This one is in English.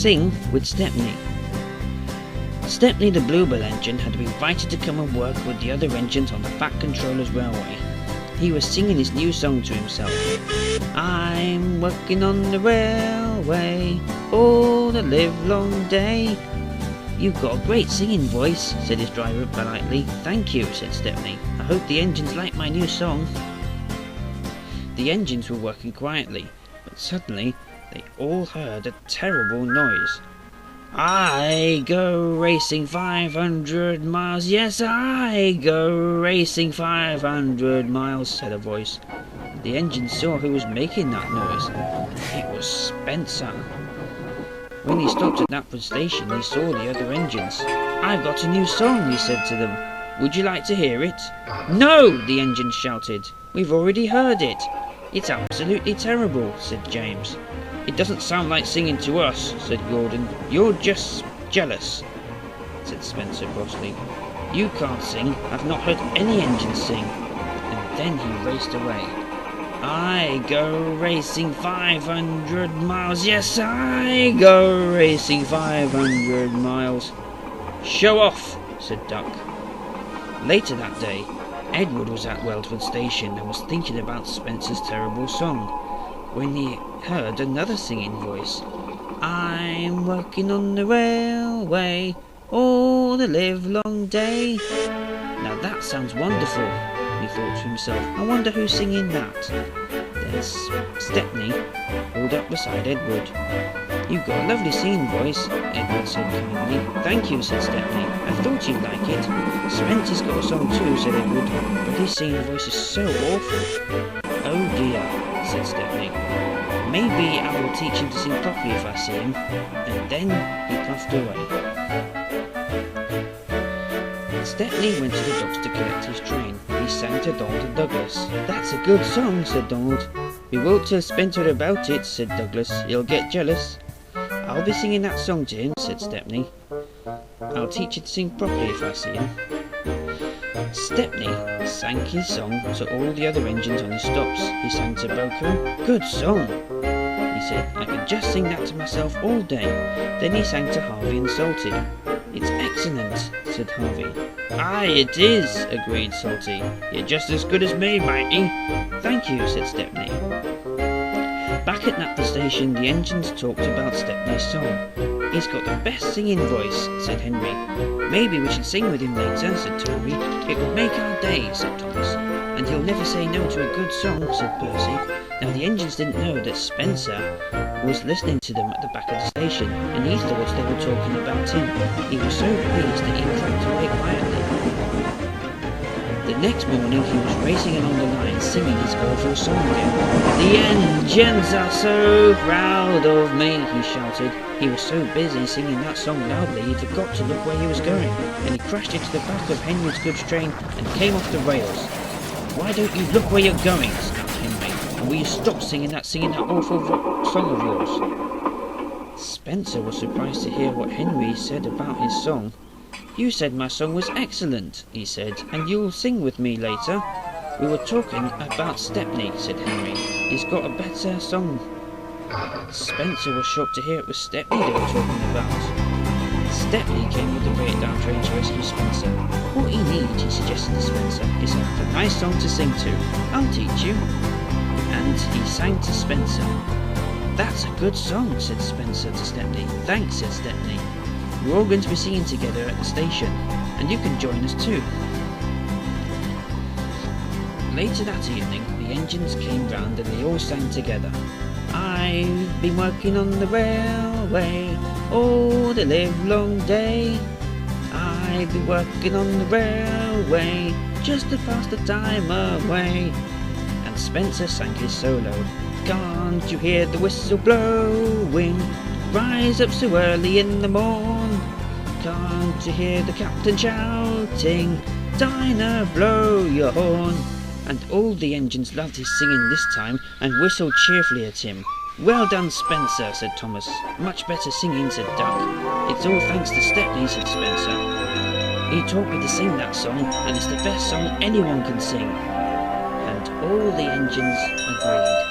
sing with Stepney. Stepney the Bluebell engine had been invited to come and work with the other engines on the Fat Controller's railway. He was singing his new song to himself. I'm working on the railway all the livelong day. You've got a great singing voice, said his driver politely. Thank you, said Stepney. I hope the engines like my new song. The engines were working quietly, but suddenly they all heard a terrible noise. I go racing 500 miles, yes, I go racing 500 miles, said a voice. The engines saw who was making that noise. It was Spencer. When he stopped at Knapford station, he saw the other engines. I've got a new song, he said to them. Would you like to hear it? No, the engines shouted. We've already heard it. It's absolutely terrible, said James. It doesn't sound like singing to us, said Gordon. You're just jealous, said Spencer crossly. You can't sing. I've not heard any engine sing. And then he raced away. I go racing 500 miles. Yes, I go racing 500 miles. Show off, said Duck. Later that day, Edward was at Weldsford Station and was thinking about Spencer's terrible song, when he heard another singing voice. I'm working on the railway all the livelong day. Now that sounds wonderful, he thought to himself. I wonder who's singing that. There's Stepney pulled up beside Edward. You've got a lovely singing voice, Edward said kindly. Thank you, said Stepney. I thought you'd like it. Spencer's got a song too, said Edward, but his singing voice is so awful. Oh dear, said Stepney. Maybe I will teach him to sing properly if I see him. And then he puffed away. Stepney went to the docks to collect his train. He sang to Donald and Douglas. That's a good song, said Donald. We won't tell Spencer about it, said Douglas. He'll get jealous. I'll be singing that song to him, said Stepney. I'll teach you to sing properly if I see him. Stepney sang his song to all the other engines on the stops. He sang to Boko. Good song, he said. I could just sing that to myself all day. Then he sang to Harvey and Salty. It's excellent, said Harvey. Aye, it is, agreed Salty. You're just as good as me, matey. Thank you, said Stepney. Back at Knapford station, the engines talked about Stepney's song. He's got the best singing voice, said Henry. Maybe we should sing with him later, said Toby. It would make our day, said Thomas. And he'll never say no to a good song, said Percy. Now the engines didn't know that Spencer was listening to them at the back of the station, and he thought they were talking about him. He was so pleased that he crept away quietly. The next morning he was racing along the line singing his awful song again. The engines are so proud of me, he shouted. He was so busy singing that song loudly he forgot to look where he was going, and he crashed into the back of Henry's goods train and came off the rails. Why don't you look where you're going, snapped Henry, and will you stop singing that awful song of yours? Spencer was surprised to hear what Henry said about his song. You said my song was excellent, he said, and you'll sing with me later. We were talking about Stepney, said Henry. He's got a better song. Spencer was shocked to hear it was Stepney they were talking about. Stepney came with the breakdown train to rescue Spencer. What he needs, he suggested to Spencer, is a nice song to sing to. I'll teach you. And he sang to Spencer. That's a good song, said Spencer to Stepney. Thanks, said Stepney. We're all going to be singing together at the station, and you can join us too. Later that evening, the engines came round and they all sang together. I've been working on the railway all the livelong day. I've been working on the railway just to pass the time away. And Spencer sang his solo. Can't you hear the whistle blowing? Rise up so early in the morn. Can't you hear the captain shouting? Dinah, blow your horn. And all the engines loved his singing this time and whistled cheerfully at him. Well done, Spencer, said Thomas. Much better singing, said Duck. It's all thanks to Stepney, said Spencer. He taught me to sing that song, and it's the best song anyone can sing. And all the engines agreed.